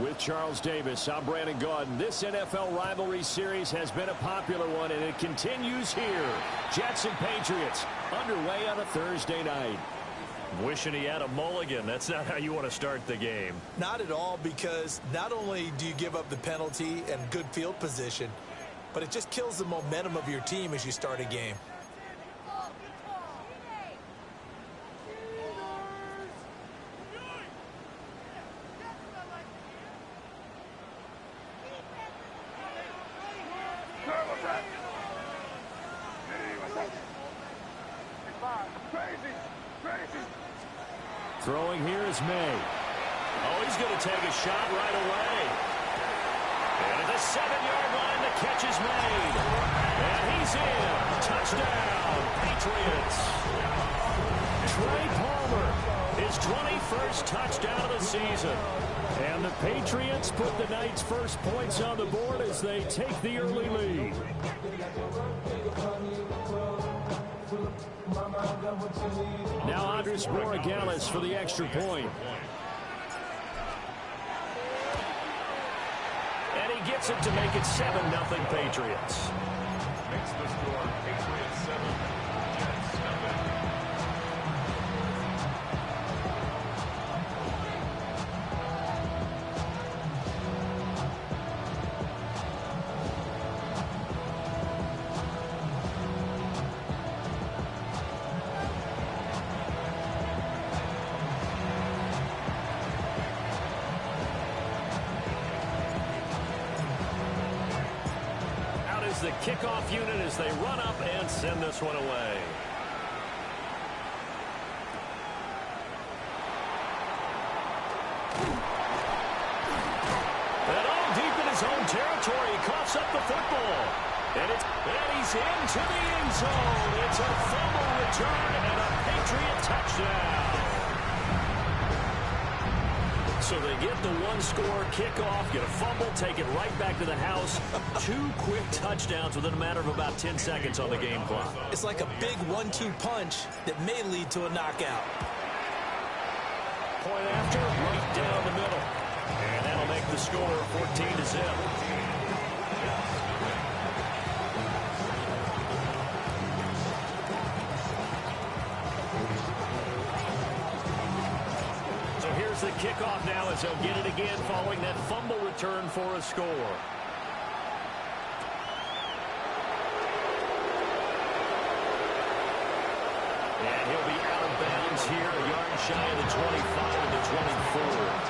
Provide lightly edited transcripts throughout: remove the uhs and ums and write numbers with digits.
With Charles Davis, I'm Brandon Gaudin. This NFL rivalry series has been a popular one, and it continues here. Jets and Patriots underway on a Thursday night. Wishing he had a mulligan. That's not how you want to start the game. Not at all, because not only do you give up the penalty and good field position, but it just kills the momentum of your team as you start a game. Throwing here is May. Oh, he's going to take a shot right away. And at the 7-yard line, the catch is made. And he's in. Touchdown, Patriots. Trey Palmer, his 21st touchdown of the season. And the Patriots put the night's first points on the board as they take the early lead. Now Andres Borregales for the extra point. And he gets it to make it 7-0 Patriots. Makes the score Patriots 7, Jets nothing. The kickoff unit as they run up and send this one away. And all deep in his own territory, he coughs up the football. And he's into the end zone. It's a fumble return and a Patriot touchdown. So they get the one-score kickoff, get a fumble, take it right back to the house. 2 quick touchdowns within a matter of about 10 seconds on the game clock. It's like a big 1-2 punch that may lead to a knockout. Point after, right down the middle. And that'll make the score 14-0. The kickoff now as they'll get it again following that fumble return for a score. And he'll be out of bounds here, a yard shy of the 25 to 24.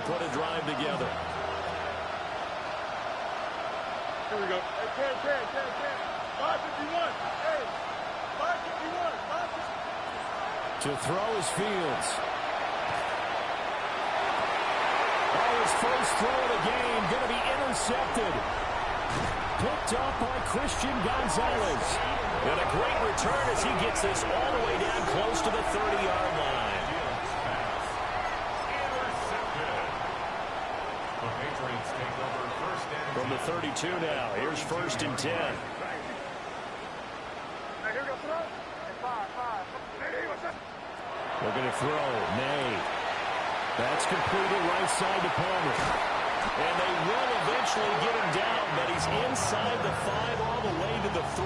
Put a drive together. Here we go. Hey, Ken. 551. Hey, 551. To throw is Fields. Oh, his first throw of the game going to be intercepted. Picked up by Christian Gonzalez. And a great return as he gets this all the way down close to the 30-yard line. From the 32 now. Here's 1st and 10. They're going to throw. May. That's completed right side to Palmer. And they will eventually get him down, but he's inside the 5 all the way to the 3.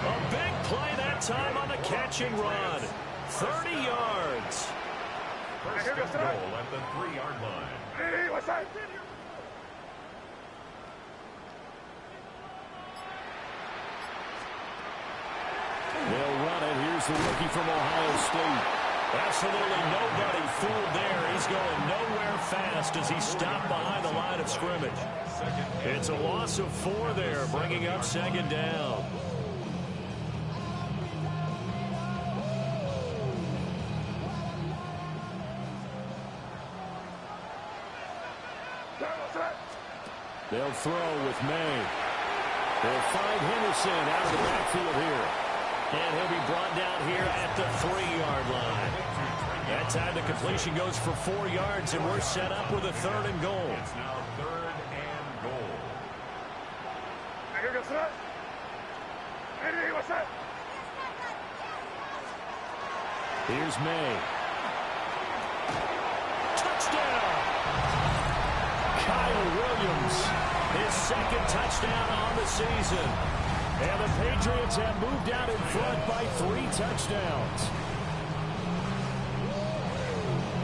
A big play that time on the catch and run. 30 yards. First and goal at the 3-yard line. They'll run it. Here's the rookie from Ohio State. Absolutely nobody fooled there. He's going nowhere fast as he stopped behind the line of scrimmage. It's a loss of 4 there, bringing up 2nd down. They'll throw with May. They'll find Henderson out of the backfield here. And he'll be brought down here at the 3-yard line. That time the completion goes for 4 yards, and we're set up with a 3rd and goal. It's now 3rd and goal. Here's May. Touchdown! Kyle Williams, his 2nd touchdown on the season. And the Patriots have moved out in front by 3 touchdowns.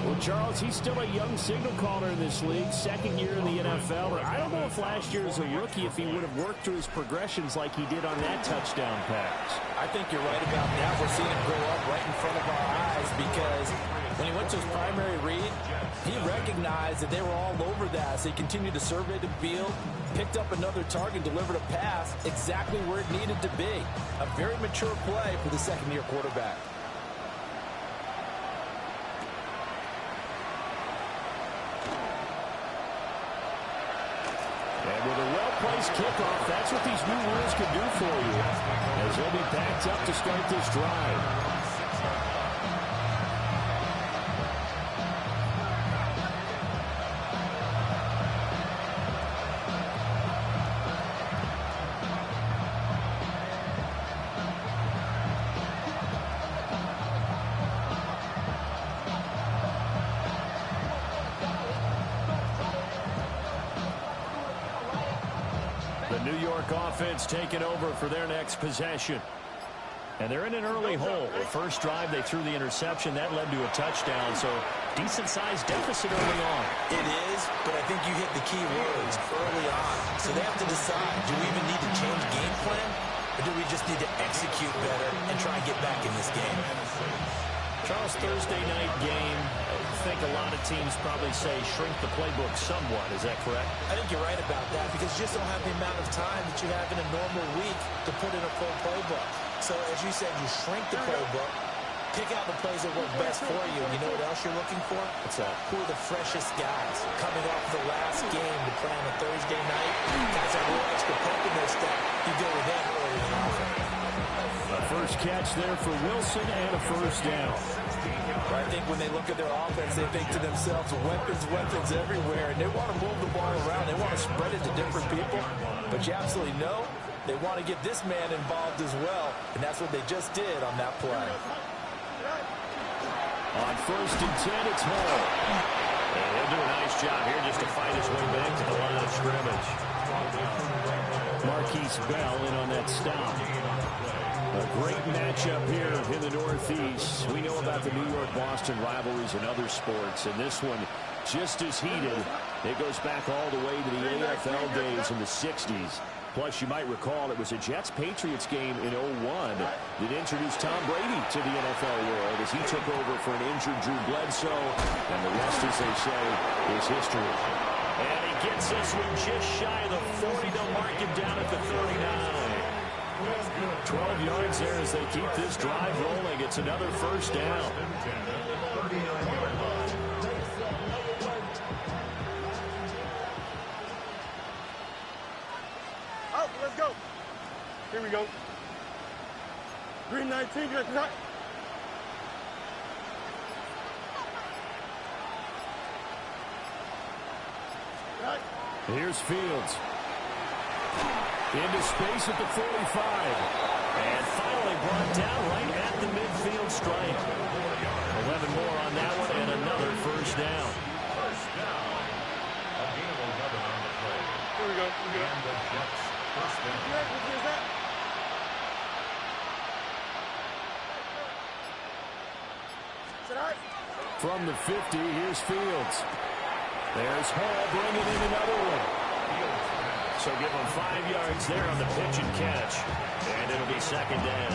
Well, Charles, he's still a young signal caller in this league, 2nd year in the NFL. I don't know if last year as a rookie, if he would have worked through his progressions like he did on that touchdown pass. I think you're right about that. We're seeing him grow up right in front of our eyes because when he went to his primary read, he recognized that they were all over that. So he continued to survey the field, picked up another target, delivered a pass exactly where it needed to be. A very mature play for the 2nd-year quarterback. And with a well-placed kickoff, that's what these new rules can do for you, as they'll be backed up to start this drive. The New York offense taking over for their next possession. And they're in an early hole. The first drive, they threw the interception. That led to a touchdown, so decent-sized deficit early on. It is, but I think you hit the key words early on. So they have to decide, do we even need to change game plan, or do we just need to execute better and try and get back in this game? Charles, Thursday night game, I think a lot of teams probably say shrink the playbook somewhat. Is that correct? I think you're right about that because you just don't have the amount of time that you have in a normal week to put in a full playbook. So as you said, you shrink the playbook, pick out the plays that work best for you. You know what else you're looking for? What's that? Who are the freshest guys coming off the last game to play on a Thursday night? Guys have a little extra pep in their step. You go with them early and often. A first catch there for Wilson and a first down. I think when they look at their offense, they think to themselves, weapons everywhere, and they want to move the ball around. They want to spread it to different people, but you absolutely know they want to get this man involved as well, and that's what they just did on that play. On 1st and 10, it's Hall. And he'll do a nice job here just to fight his way back to the line of scrimmage. Marquise Bell in on that stop. A great matchup here in the Northeast. We know about the New York-Boston rivalries in other sports, and this one just as heated. It goes back all the way to the AFL days in the 60s. Plus, you might recall it was a Jets-Patriots game in 01 that introduced Tom Brady to the NFL world as he took over for an injured Drew Bledsoe, and the rest, as they say, is history. And he gets this one just shy of the 40. They'll mark him down at the 39. 12 yards there as they keep this drive rolling. It's another first down. Out, let's go. Here we go. Green 19, get that. Here's Fields. Into space at the 45. And finally brought down right at the midfield stripe. 11 more on that one and another first down. Here we go. And the Jets first down. Where's that? From the 50, here's Fields. There's Hall bringing in another one. So give him 5 yards there on the pitch and catch. And it'll be second down.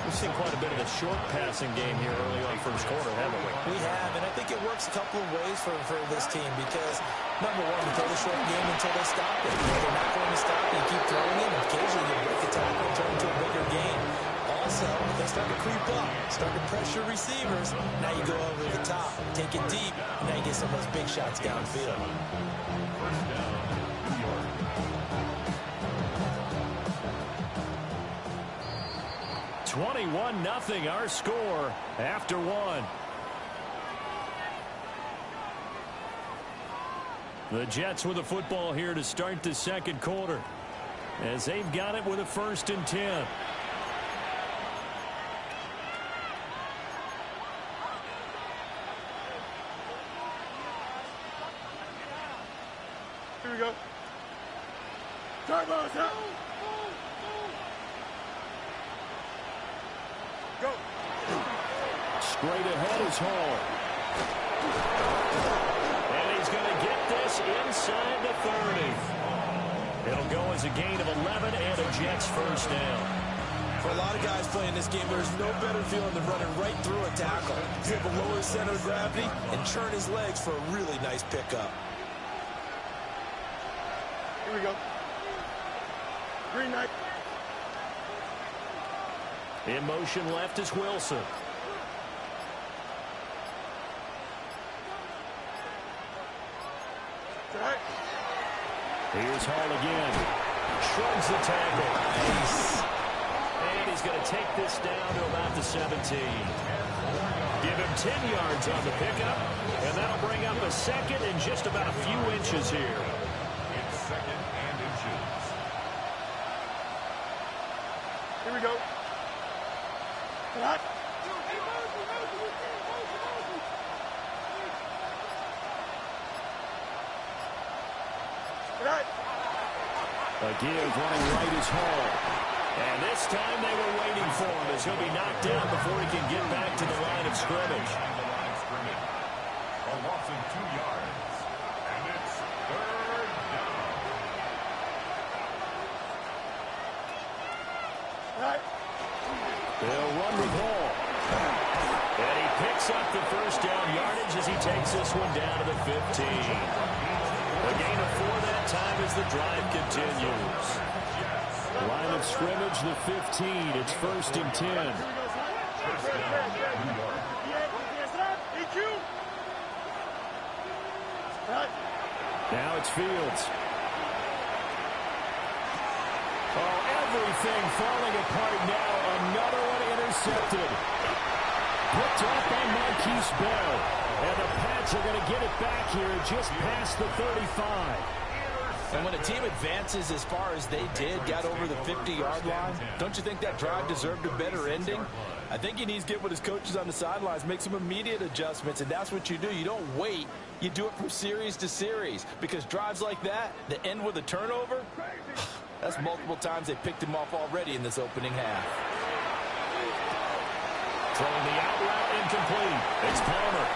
We've seen quite a bit of the short passing game here early on first quarter, haven't we? We have, and I think it works a couple of ways for this team because, number one, you throw the short game until they stop it. If they're not going to stop it, you keep throwing it, and occasionally you break the tackle and turn into a bigger game. Also, if they start to creep up, start to pressure receivers, now you go over the top, take it deep, and now you get some of those big shots downfield. First down, New York. 21-0 our score after one. The Jets with the football here to start the second quarter, as they've got it with a 1st and 10. Here we go. Start, ball, start. Go. Straight ahead is Hall. And he's going to get this inside the 30. It'll go as a gain of 11 and a Jets 1st down. For a lot of guys playing this game, there's no better feeling than running right through a tackle. He's able to lower his center of gravity and churn his legs for a really nice pickup. Here we go. Green knight. In motion left is Wilson. Right. Here's Hall again. Shrugs the tackle. Nice. And he's going to take this down to about the 17. Give him 10 yards on the pickup, and that'll bring up a 2nd and just about a few inches here. It's 2nd and inches. Here we go. Right. Right. A give running right is Hall. And this time they were waiting for him, as he'll be knocked down before he can get back to the line of scrimmage. A loss of 2 yards. And it's 3rd down. Right. They'll run with Hall. And he picks up the 1st down yardage as he takes this one down to the 15. A gain of 4 that time as the drive continues. Line of scrimmage, the 15. It's 1st and 10. Now it's Fields. Oh, everything falling apart now. Another one intercepted. Picked up by Marquise Bell. And the Pats are going to get it back here just past the 35. And when a team advances as far as they did, got over the 50-yard line, don't you think that drive deserved a better ending? I think he needs to get with his coaches on the sidelines, make some immediate adjustments, and that's what you do. You don't wait. You do it from series to series, because drives like that end with a turnover, that's multiple times they picked him off already in this opening half. Throwing the out route incomplete. It's Palmer.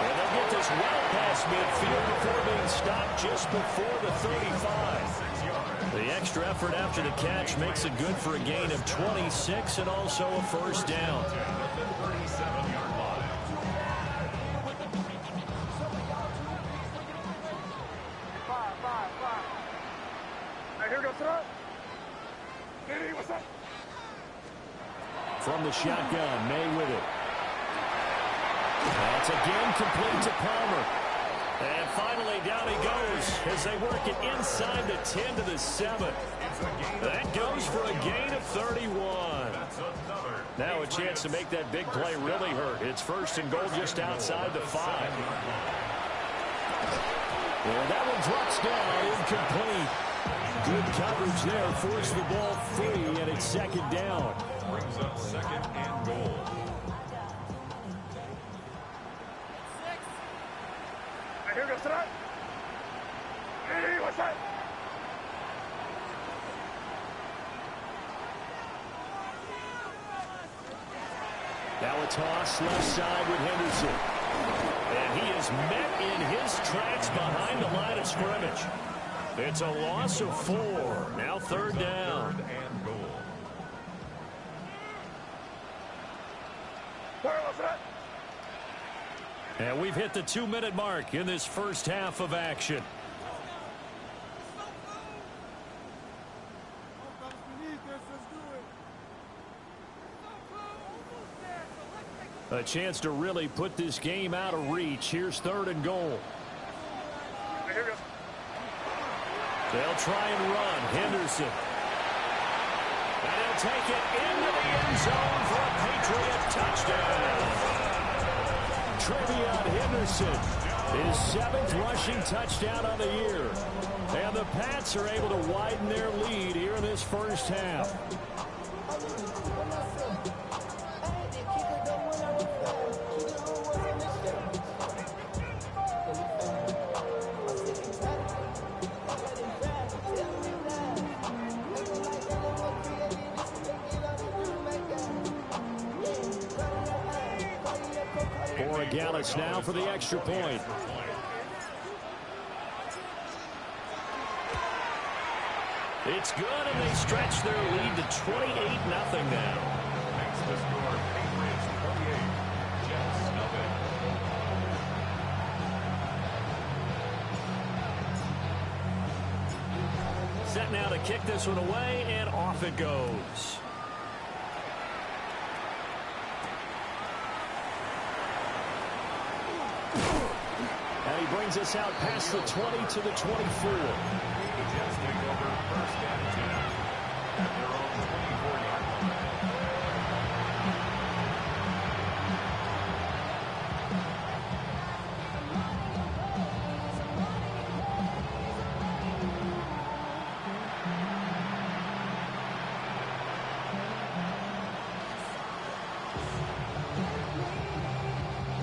And they'll get this well past midfield before being stopped just before the 35. The extra effort after the catch makes it good for a gain of 26 and also a 1st down. Here goes throw. Diddy, what's up? From the shotgun, May with it. That's again complete to Palmer. And finally down he goes as they work it inside the 10 to the 7. That goes for a gain of 31. Now a chance to make that big play really hurt. It's 1st and goal just outside the 5. And that one drops down incomplete. Good coverage there, forced the ball free, and it's 2nd down. Brings up 2nd and goal. Here goes throw. Diddy, what's up? Now a toss left side with Henderson. And he is met in his tracks behind the line of scrimmage. It's a loss of 4. Now 3rd down. 3rd and goal. And we've hit the 2-minute mark in this first half of action. A chance to really put this game out of reach. Here's 3rd and goal. Here goes. They'll try and run. Henderson. And he'll take it into the end zone for a Patriot touchdown. Trevion Henderson, his 7th rushing touchdown on the year. And the Pats are able to widen their lead here in this first half. Gallus now for the extra point. It's good, and they stretch their lead to 28-0 now. Makes the score Patriots 28, Jets nothing. Set now to kick this one away, and off it goes. And he brings us out past the 20 to the 24. The Jets take over first and 10 at their own 24-yard line.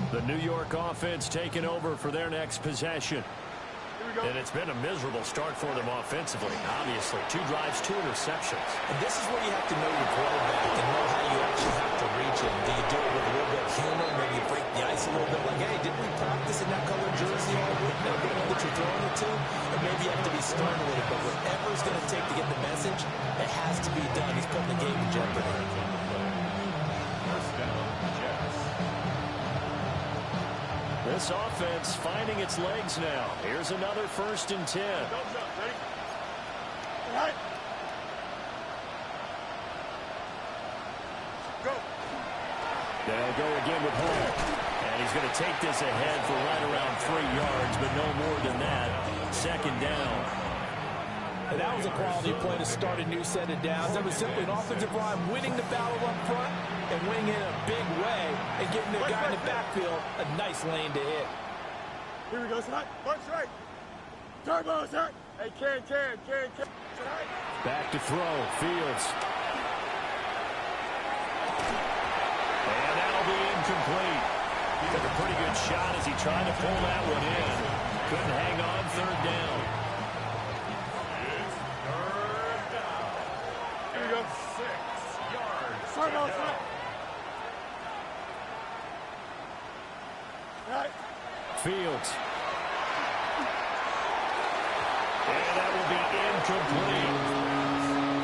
The New York offense taking over for their next possession. And it's been a miserable start for them offensively, obviously. 2 drives, 2 interceptions. And this is where you have to know your quarterback and know how you actually have to reach him. Do you do it with a little bit of humor? Maybe you break the ice a little bit. Like, hey, didn't we practice in that color jersey all week? Now you know that you're throwing it to? Or maybe you have to be stern with it. But whatever it's going to take to get the message, it has to be done. He's putting the game in jeopardy. First down, Jets. This offense finding its legs now. Here's another 1st and 10. Don't jump. Ready? All right. Go. They'll go again with Hall. And he's going to take this ahead for right around 3 yards, but no more than that. 2nd down. And that was a quality play to start a new set of downs. That was simply an offensive line winning the battle up front and winning in a big way and getting the guy in the backfield a nice lane to hit. Here we go, side. One straight. Turbo, sir. Hey, can. Back to throw. Fields. And that'll be incomplete. He took a pretty good shot as he tried to pull that one in. Couldn't hang on. 3rd down. It's 3rd down. Here we go. 6 yards. Turbo, to sir. go. All right. Fields. And that will be incomplete.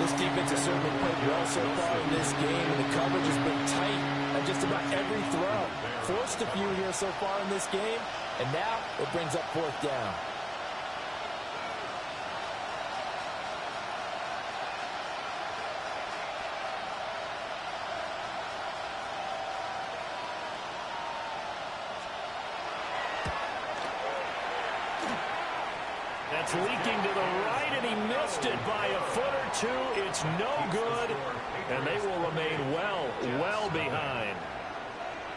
This defense has certainly played well so far in this game, and the coverage has been tight on just about every throw. Forced a few here so far in this game, and now it brings up 4th down. That's leaking to the right, and he missed it by a foot or 2. It's no good, and they will remain well behind.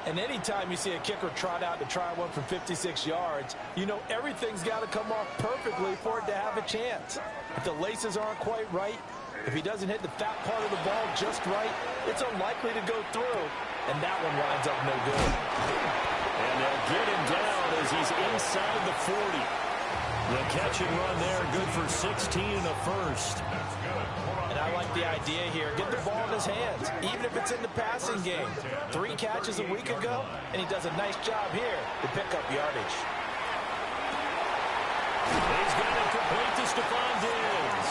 And anytime you see a kicker trot out to try one from 56 yards, you know everything's got to come off perfectly for it to have a chance. If the laces aren't quite right, if he doesn't hit the fat part of the ball just right, it's unlikely to go through, and that one winds up no good. And they'll get him down as he's inside the 40. The catch and run there, good for 16 and a 1st. And I like the idea here. Get the ball in his hands, even if it's in the passing game. 3 catches a week ago, and he does a nice job here to pick up yardage. He's got it complete to Stephon Diggs.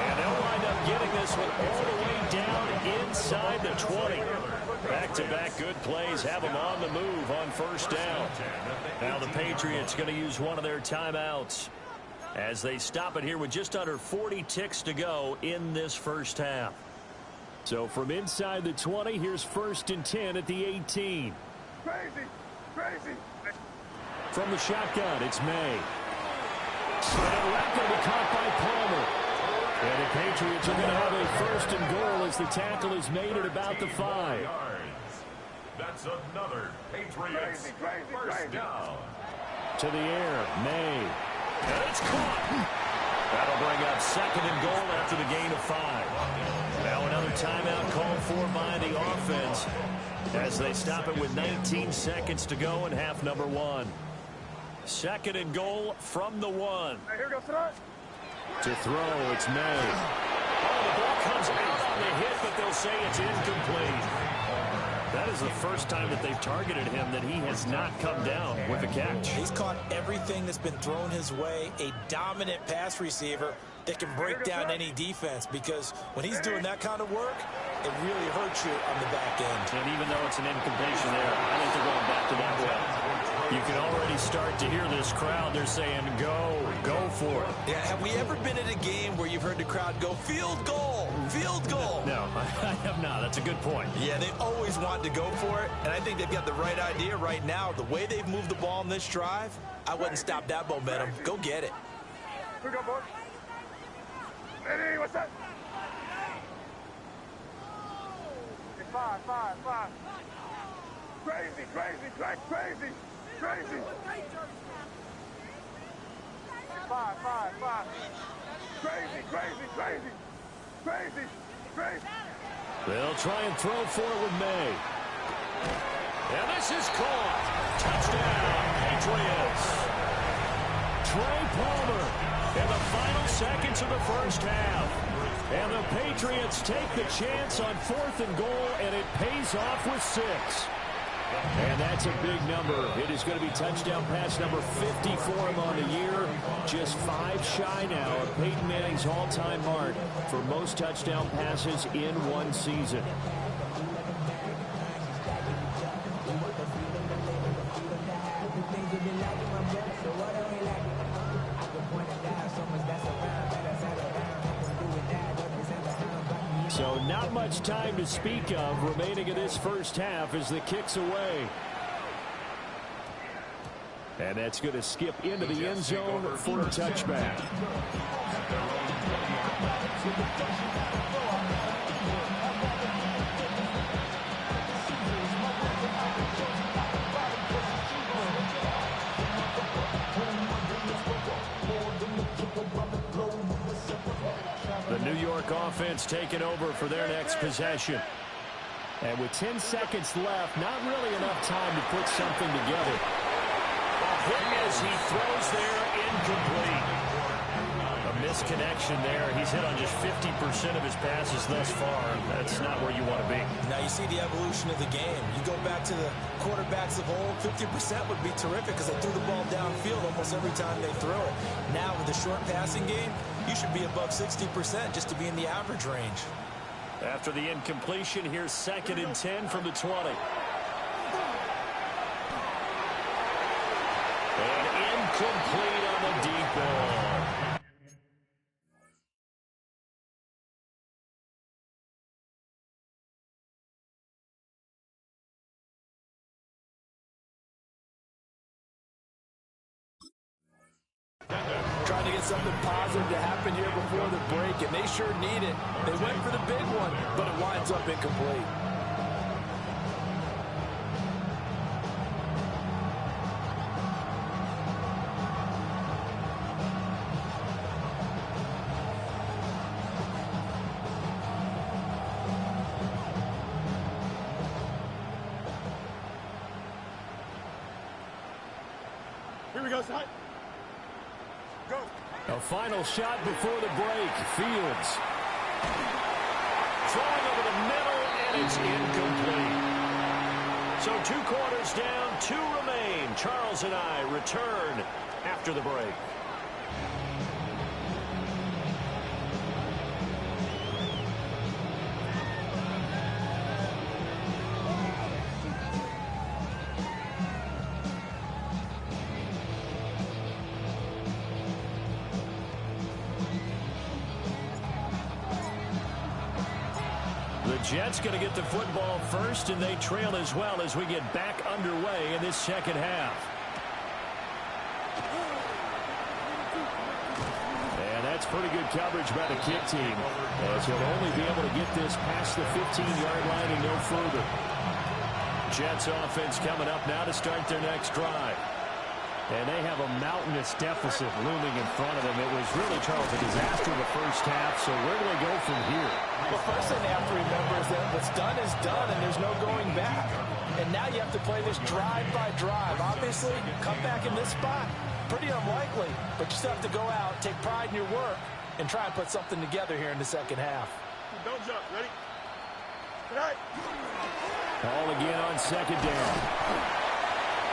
And they'll wind up getting this one all the way down inside the 20. Back-to-back good plays have them on the move on 1st down. Now the Patriots going to use one of their timeouts as they stop it here with just under 40 ticks to go in this first half. So from inside the 20, here's 1st and 10 at the 18. Crazy. From the shotgun, it's May. Slant left, going to be caught by Palmer. And the Patriots are going to have a first and goal as the tackle is made at about the 5. That's another Patriots first down. To the air, May. And it's caught. That'll bring up second and goal after the gain of 5. Now another timeout called for by the offense as they stop it with 19 seconds to go in half number 1. Second and goal from the 1. Hey, here we go, start. To throw, it's May. Oh, the ball comes out on the hit, but they'll say it's incomplete. That is the first time that they've targeted him that he has not come down with a catch. He's caught everything that's been thrown his way. A dominant pass receiver that can break down any defense, because when he's doing that kind of work, it really hurts you on the back end. And even though it's an incompletion there, I think they're going back to that well. You can already start to hear this crowd. They're saying, go for it. Yeah, have we ever been at a game where you've heard the crowd go, field goal, field goal? No, I have not. That's a good point. Yeah, they always want to go for it, and I think they've got the right idea right now. The way they've moved the ball in this drive, I wouldn't stop that momentum. Go get it. Here we go, boy. Eddie, what's that? It's 5. Crazy. It's 5. Crazy. They'll try and throw for it with May. And this is caught. Touchdown, Patriots. Trey Palmer in the final seconds of the first half. And the Patriots take the chance on 4th and goal, and it pays off with 6. And that's a big number. It is going to be touchdown pass number 50 for him on the year. Just 5 shy now of Peyton Manning's all-time mark for most touchdown passes in one season. So not much time to speak of remaining in this first half as the kick's away. And that's going to skip into the end zone for a touchback. The New York offense taking over for their next possession. And with 10 seconds left, not really enough time to put something together. A hit as he throws there, incomplete. A misconnection there. He's hit on just 50% of his passes thus far. That's not where you want to be. Now you see the evolution of the game. You go back to the quarterbacks of old, 50% would be terrific because they threw the ball downfield almost every time they throw it. Now with the short passing game, you should be above 60% just to be in the average range. After the incompletion, here's 2nd and 10 from the 20. And incomplete on the deep ball. Trying to get something positive to happen here before the break, and they sure need it. They went for the big one, but it winds up incomplete. Here we go, son. Go. A final shot before the break. Fields. Throwing over the middle, and it's incomplete. So 2 quarters down, 2 remain. Charles and I return after the break. Jets going to get the football first, and they trail as well as we get back underway in this second half. And that's pretty good coverage by the kick team, as he'll only be able to get this past the 15-yard line and no further. Jets offense coming up now to start their next drive. And they have a mountainous deficit looming in front of them. It was really, Charles, a disaster in the first half, so where do they go from here? Well, first thing they have to remember is that what's done is done, and there's no going back. And now you have to play this drive by drive. Obviously, come back in this spot, pretty unlikely, but you still have to go out, take pride in your work, and try and put something together here in the second half. Don't jump. Ready? Tonight. Ball again on second down.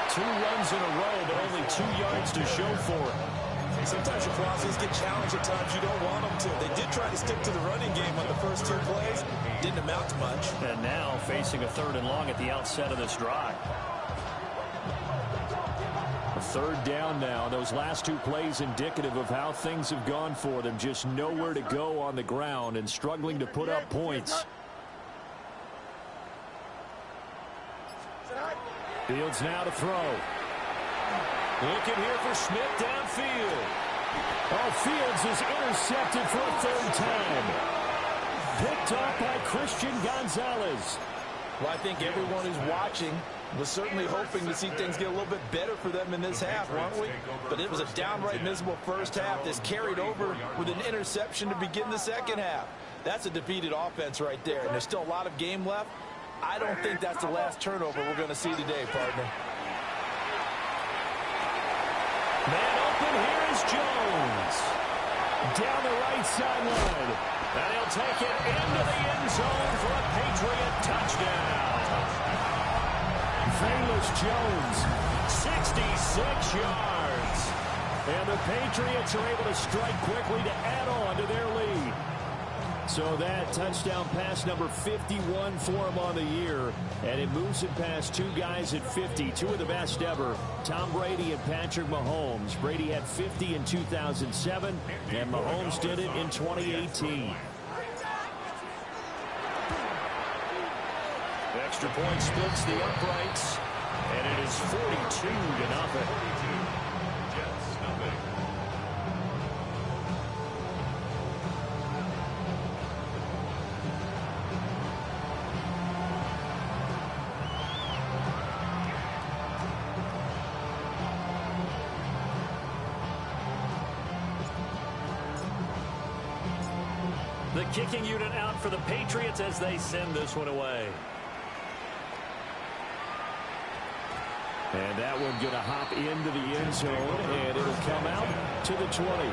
2 runs in a row, but only 2 yards to show for it. Sometimes your crosses get challenged at times you don't want them to. They did try to stick to the running game on the first 2 plays. Didn't amount to much. And now facing a 3rd and long at the outset of this drive. A 3rd down now. Those last 2 plays indicative of how things have gone for them. Just nowhere to go on the ground and struggling to put up points. Fields now to throw. Looking here for Smith downfield. Oh, Fields is intercepted for a 3rd time. Picked off by Christian Gonzalez. Well, I think everyone who's watching was certainly hoping to see things get a little bit better for them in this half, weren't we? But it was a downright miserable first half. This carried over with an interception to begin the second half. That's a defeated offense right there, and there's still a lot of game left. I don't think that's the last turnover we're going to see today, partner. Man open, here is Jones. Down the right sideline. And he'll take it into the end zone for a Patriot touchdown. Velus Jones, 66 yards. And the Patriots are able to strike quickly to add on to their lead. So that touchdown pass number 51 for him on the year. And it moves it past 2 guys at 50, 2 of the best ever, Tom Brady and Patrick Mahomes. Brady had 50 in 2007, and Mahomes did it in 2018. Extra point splits the uprights, and it is 42-0. The kicking unit out for the Patriots as they send this one away. And that one going to hop into the end zone, and it'll come out to the 20.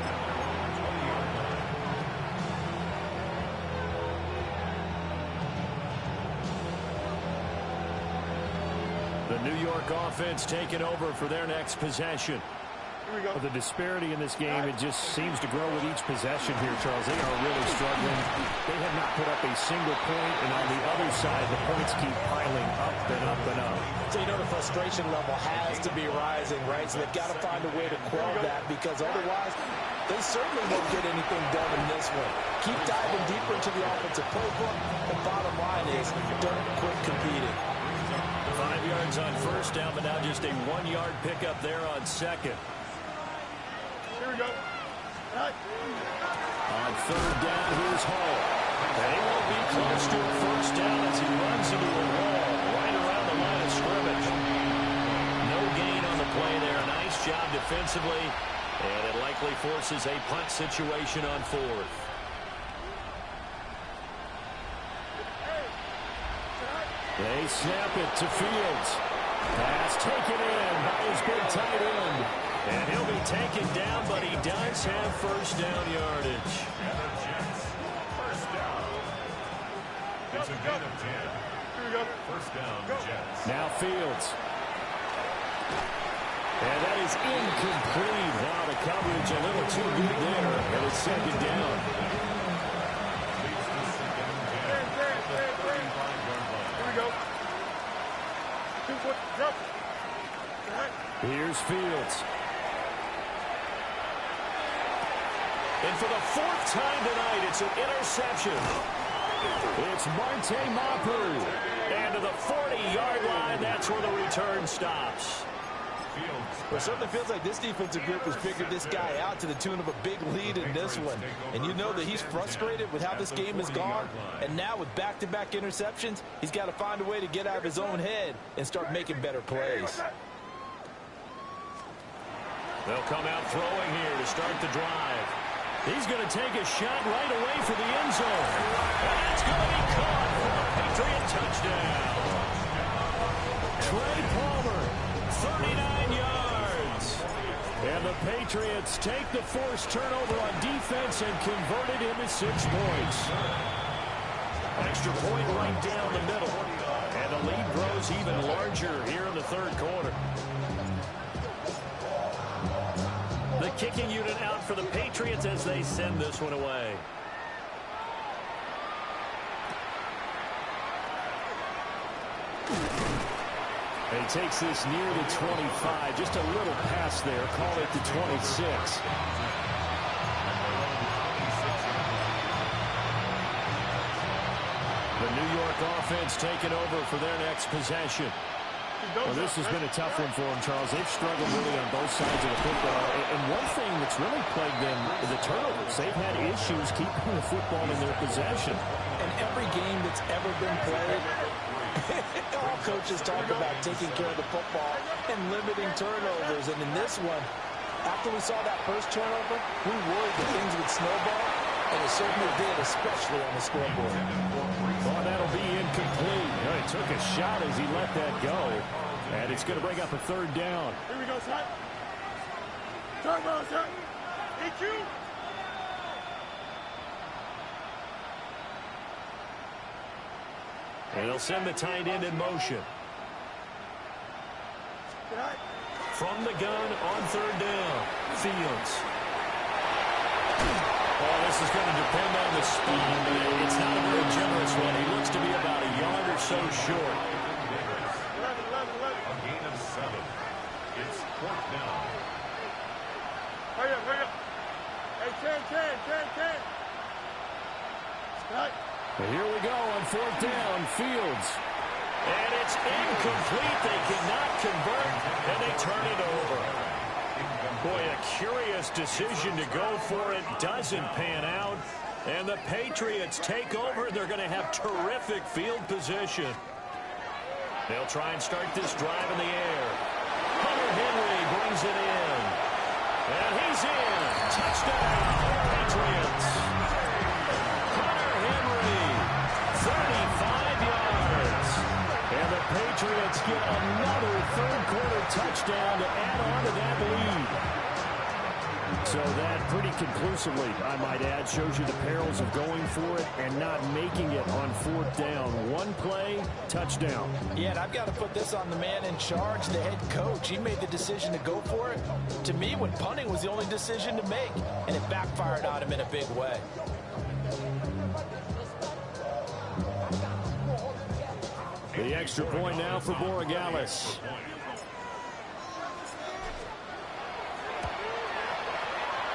The New York offense taking over for their next possession. The disparity in this game, it just seems to grow with each possession here, Charles. They are really struggling. They have not put up a single point, and on the other side, the points keep piling up and up and up. So you know the frustration level has to be rising, right? So they've got to find a way to quell that, because otherwise they certainly won't get anything done in this one. Keep diving deeper into the offensive playbook. The bottom line is don't quit competing. 5 yards on first down, but now just a 1-yard pickup there on second. Here we go. Right. On 3rd down, here's Hall. And he won't be close to a first down as he runs into a wall right around the line of scrimmage. No gain on the play there. Nice job defensively. And it likely forces a punt situation on 4th. They snap it to Fields. Pass taken in by his big tight end. And he'll be taken down, but he does have first down yardage. And the Jets, first down. It's a gain of 10. Here we go. First down, Jets. Now Fields. And that is incomplete. Wow, the coverage a little too good there. And it's second down. Here we go. 2-foot jump. Here's Fields. And for the 4th time tonight, it's an interception. It's Marte Mapu. And to the 40-yard line, that's where the return stops. Well, it certainly feels like this defensive group has figured this guy out to the tune of a big lead in this one. And you know that he's frustrated with how this game has gone. And now with back-to-back interceptions, he's got to find a way to get out of his own head and start making better plays. They'll come out throwing here to start the drive. He's going to take a shot right away for the end zone. And that's going to be caught for a Patriot touchdown. Trey Palmer, 39 yards. And the Patriots take the forced turnover on defense and convert it into 6 points. Extra point right down the middle. And the lead grows even larger here in the third quarter. The kicking unit out for the Patriots as they send this one away. He takes this near the 25. Just a little pass there. Call it the 26. The New York offense taking over for their next possession. Well, this has been a tough one for them, Charles. They've struggled really on both sides of the football. And one thing that's really plagued them is the turnovers. They've had issues keeping the football in their possession. And every game that's ever been played, all coaches talk about taking care of the football and limiting turnovers. And in this one, after we saw that first turnover, we worried that things would snowball. And it certainly did, especially on the scoreboard. Well, that'll be incomplete. He took a shot as he let that go. And it's going to bring up a third down. Here we go, son. Turn ball, son. Hit you. And they'll send the tight end in motion. From the gun on third down. Fields. Oh, this is going to depend on the speed. It's not a very generous one. He looks to be about a yard or so short. 11. A gain of 7. It's 4th down. Hurry up. Hey, 10. Right. Here we go on 4th down. Fields. And it's incomplete. They cannot convert, and they turn it over. Boy, a curious decision to go for it. Doesn't pan out. And the Patriots take over. They're going to have terrific field position. They'll try and start this drive in the air. Hunter Henry brings it in. And he's in. Touchdown, Patriots. Hunter Henry, 35 yards. And the Patriots get another third-quarter touchdown to add on to that lead. So that pretty conclusively, I might add, shows you the perils of going for it and not making it on 4th down. One play, touchdown. Yeah, and I've got to put this on the man in charge, the head coach. He made the decision to go for it. To me, when punting was the only decision to make, and it backfired on him in a big way. The extra point now for Borregales.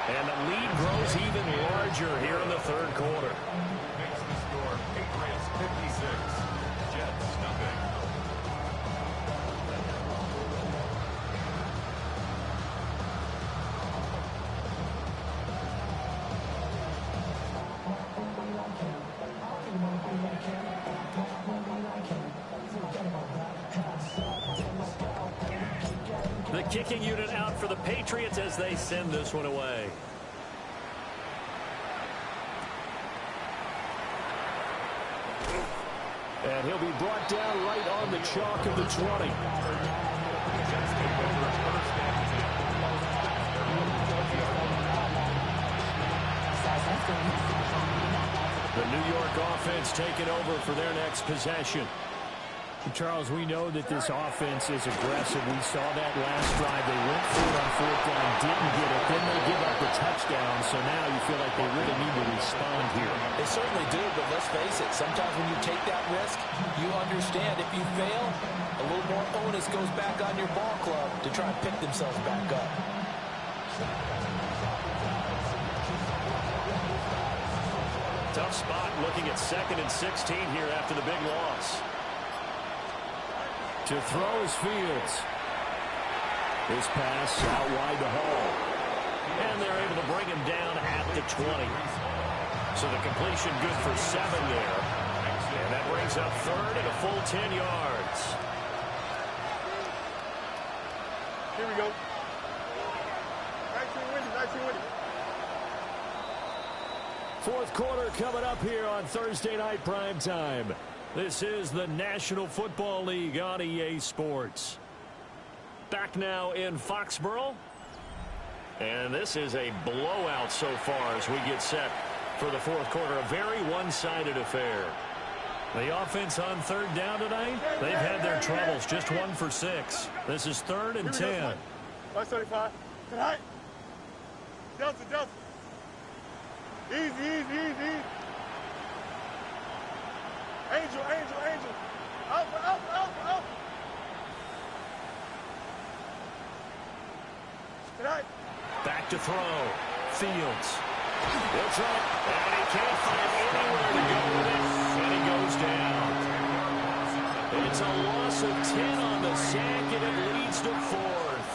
And the lead grows even larger here in the third quarter. Makes the score Patriots 56, Jets nothing. The kicking unit out for the Patriots as they send this one away. And he'll be brought down right on the chalk of the 20. The New York offense taking over for their next possession. Charles, we know that this offense is aggressive. We saw that last drive. They went for it on 4th down, didn't get it. Then they give up the touchdown. So now you feel like they really need to respond here. They certainly do, but let's face it. Sometimes when you take that risk, you understand if you fail, a little more onus goes back on your ball club to try and pick themselves back up. Tough spot looking at 2nd and 16 here after the big loss. To throw is Fields. His pass out wide to Hall. And they're able to bring him down at the 20. So the completion good for 7 there. And that brings up third and a full 10 yards. Here we go. 19 winning, 19 winning. Fourth quarter coming up here on Thursday Night Primetime. This is the National Football League on EA Sports. Back now in Foxborough. And this is a blowout so far as we get set for the fourth quarter. A very one-sided affair. The offense on third down tonight, they've had their troubles. Just 1 for 6. This is 3rd and 10. 575. Tonight. Delta, Delta. Easy, easy, easy. Angel, angel, angel. Alpha, alpha, alpha, alpha. Tonight. Back to throw. Fields. He'll try. And he can't find anywhere to go with it. And he goes down. It's a loss of 10 on the sack, and it leads to 4th.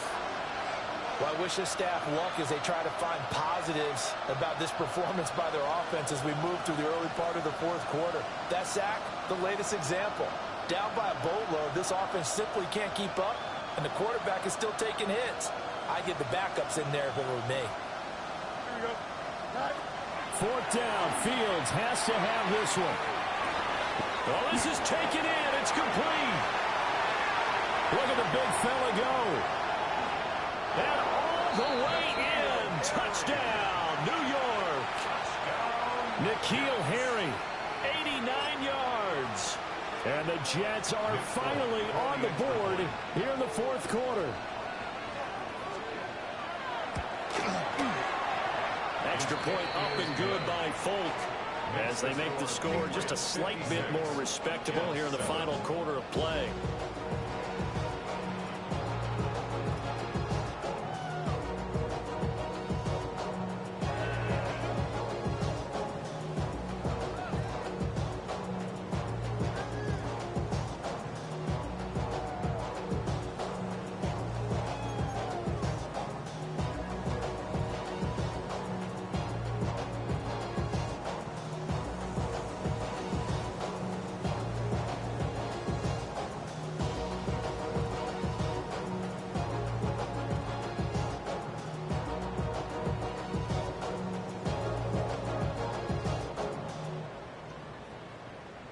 Well, I wish this staff luck as they try to find positives about this performance by their offense as we move through the early part of the fourth quarter. That sack, the latest example. Down by a boatload, this offense simply can't keep up, and the quarterback is still taking hits. I'd get the backups in there if it were me. Here we go. Tonight. 4th down. Fields has to have this one. Well, this is taken in. It's complete. Look at the big fella go. And all the way in. Touchdown, New York. N'Keal Harry, 89 yards. And the Jets are finally on the board here in the fourth quarter. Extra point up and good by Folk as they make the score just a slight bit more respectable here in the final quarter of play.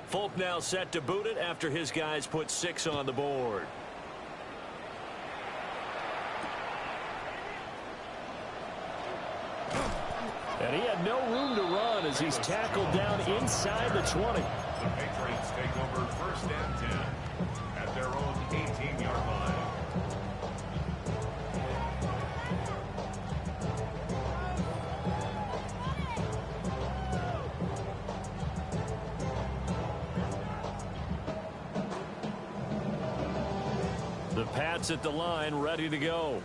Folk now set to boot it after his guys put 6 on the board. And he had no room to run as he's tackled down inside the 20. The Patriots take over 1st and 10 at their own 18-yard line. The Pats at the line, ready to go.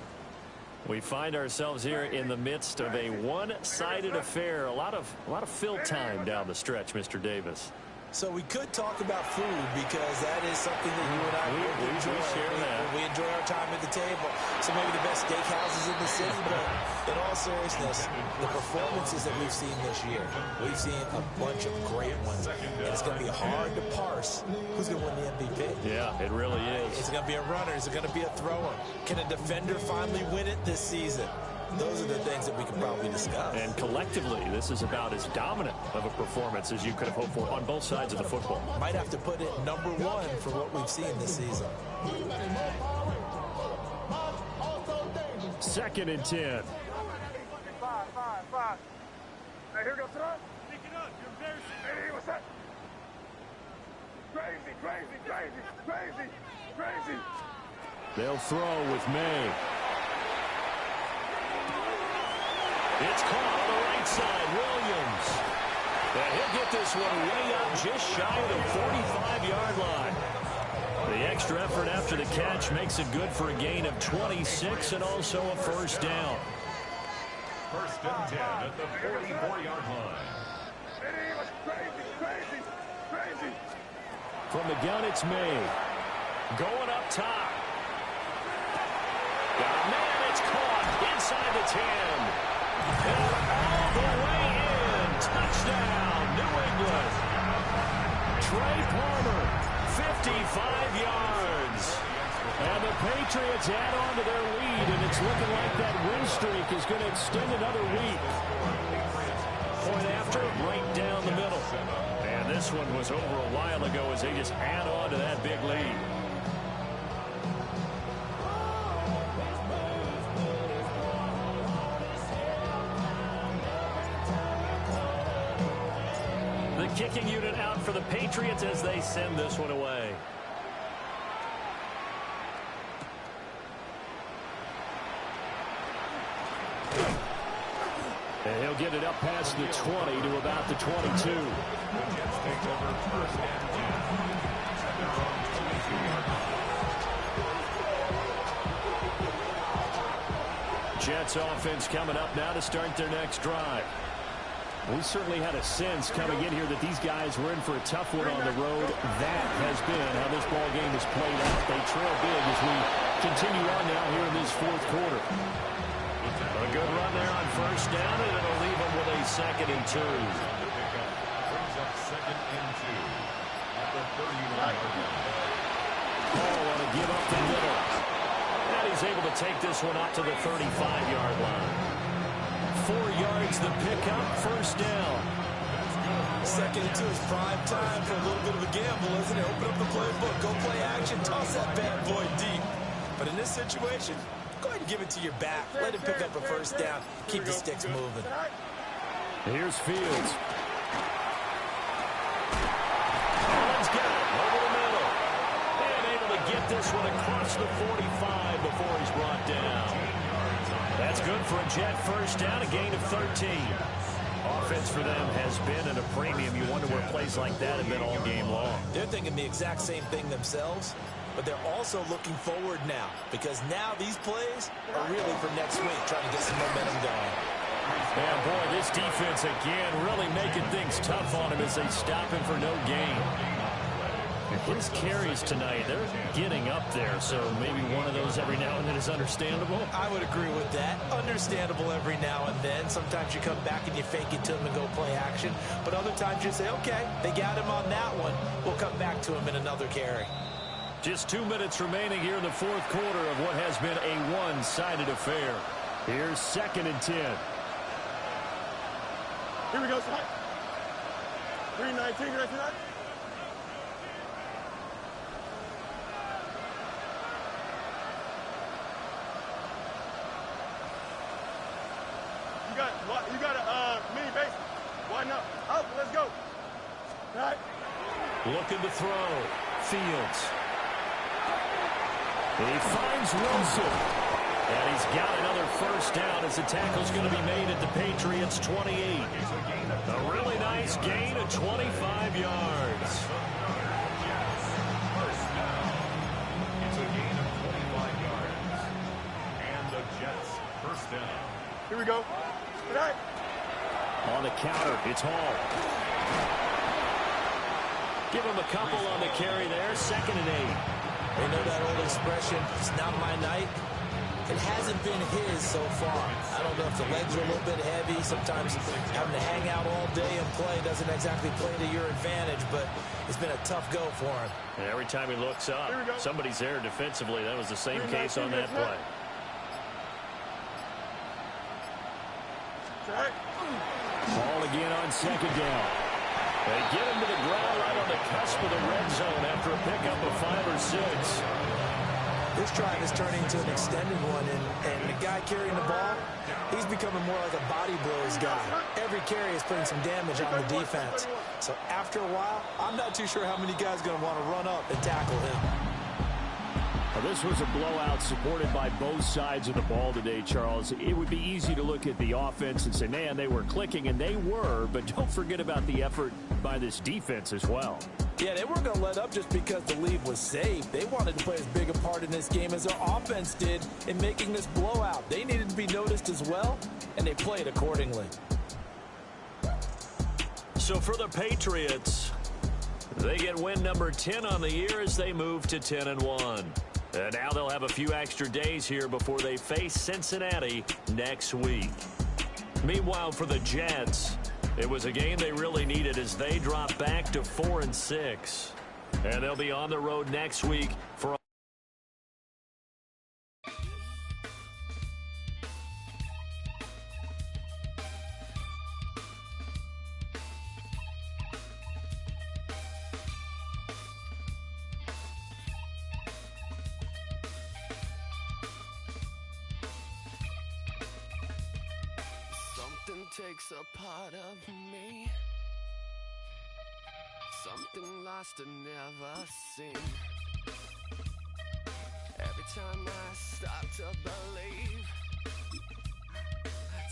We find ourselves here in the midst of a one-sided affair. A lot of fill time down the stretch, Mr. Davis. So we could talk about food because that is something that you and I we enjoy. share that. We enjoy our time at the table. So maybe the best steakhouses in the city, but in all seriousness, the performances that we've seen this year, we've seen a bunch of great ones. And it's going to be hard to parse who's going to win the MVP. Yeah, it really is. Is it going to be a runner? Is it going to be a thrower? Can a defender finally win it this season? Those are the things that we can probably discuss. And collectively, this is about as dominant of a performance as you could have hoped for on both sides of the football. Might have to put it #1 for what we've seen this season. 2nd and 10. 5. Hey, here we go. Pick it up. You're embarrassing. Hey, what's that? Crazy, crazy, crazy, crazy, crazy. They'll throw with May. It's caught on the right side. Williams. And he'll get this one way up just shy of the 45-yard line. The extra effort after the catch makes it good for a gain of 26 and also a 1st down. 1st and 10 at the 44-yard line. Hey, what's crazy, crazy, crazy. From the gun, it's May. Going up top. Man, it's caught inside the 10. And all the way in. Touchdown, New England. Trey Palmer, 55 yards. And the Patriots add on to their lead, and it's looking like that win streak is going to extend another week. Point after, right down the middle. And this one was over a while ago as they just add on to that big lead. The kicking unit out for the Patriots as they send this one away. And he'll get it up past the 20 to about the 22. The Jets take over first and 10. Set their own 22-yard line. Jets offense coming up now to start their next drive. We certainly had a sense coming in here that these guys were in for a tough one on the road. That has been how this ball game has played out. They trail big as we continue on now here in this fourth quarter. A good run there on first down, and it'll leave them with a 2nd and 2. Brings up 2nd and 2 at the 31-yard line. Oh, want to give up the middle. And he's able to take this one up to the 35-yard line. 4 yards the pickup, first down. 2nd and 2 is prime time for a little bit of a gamble, isn't it? Open up the playbook, go play action, toss that bad boy deep. But in this situation, go ahead and give it to your back. Let him pick up a first down. Keep the sticks moving. Here's Fields. Allen's got it over the middle. And able to get this one across the 45 before he's brought down. That's good for a Jet first down, a gain of 13. Offense for them has been at a premium. You wonder where plays like that have been all game long. They're thinking the exact same thing themselves, but they're also looking forward now, because now these plays are really for next week, trying to get some momentum going. Yeah, boy, this defense again really making things tough on him as they stop him for no gain. His carries tonight, they're getting up there, so maybe one of those every now and then is understandable. I would agree with that. Understandable every now and then. Sometimes you come back and you fake it to him and go play action, but other times you say, okay, they got him on that one. We'll come back to him in another carry. Just 2 minutes remaining here in the fourth quarter of what has been a one-sided affair. Here's 2nd and 10. Here we go, Scott. 3:19, did I see that? You got a mini base. Widen up. Out, let's go. All right. Looking to throw. Fields. He finds Wilson. And he's got another first down as the tackle's going to be made at the Patriots' 28. A really nice gain of 25 yards. First down. It's a gain of 25 yards. And the Jets first down. Here we go. All right. On the counter, it's Hall. Give him a couple on the carry there. 2nd and 8. They know that old expression, it's not my night. It hasn't been his so far. I don't know if the legs are a little bit heavy. Sometimes having to hang out all day and play doesn't exactly play to your advantage, but it's been a tough go for him. And every time he looks up, somebody's there defensively. That was the same case on that play. Ball again on 2nd down. They get him to the ground right on the cusp of the red zone after a pickup of 5 or 6. This drive is turning into an extended one, and the guy carrying the ball, he's becoming more like a body blows guy. Every carry is putting some damage on the defense. So after a while, I'm not too sure how many guys are going to want to run up and tackle him. Well, this was a blowout supported by both sides of the ball today, Charles. It would be easy to look at the offense and say, man, they were clicking, and they were, but don't forget about the effort by this defense as well. Yeah, they weren't going to let up just because the lead was saved. They wanted to play as big a part in this game as their offense did in making this blowout. They needed to be noticed as well, and they played accordingly. So for the Patriots, they get win number 10 on the year as they move to 10-1. And now they'll have a few extra days here before they face Cincinnati next week. Meanwhile, for the Jets, it was a game they really needed as they drop back to 4-6. And they'll be on the road next week for takes a part of me, something lost and never seen. Every time I start to believe,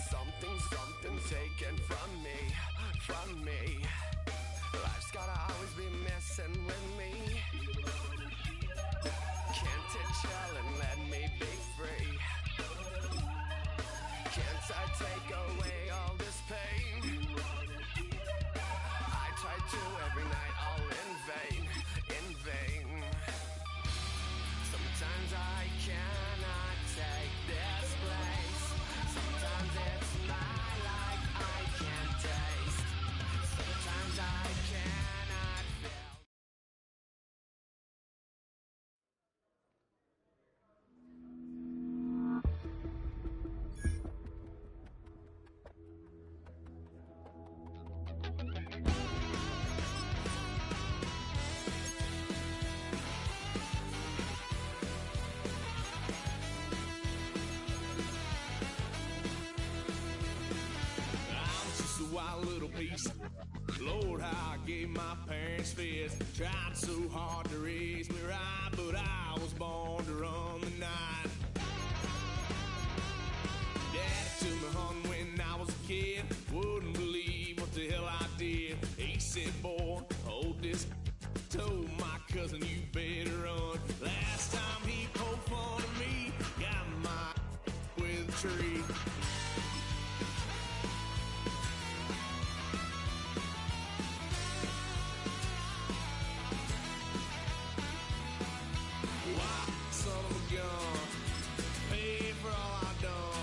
something taken from me. Life's gotta always be messing with me. Can't it chill and let me be free? Can't I take away all this pain? I try to every night, all in vain. Sometimes I cannot take this place. Sometimes it's my life I can't taste. Sometimes I cannot feel. Wild little piece. Lord, how I gave my parents fist. Tried so hard to raise me right, but I was born to run the night. Daddy took me home when I was a kid. Wouldn't believe what the hell I did. He said, boy, hold this. Told my cousin, you better run. Last time he poked fun of me, got my with a tree.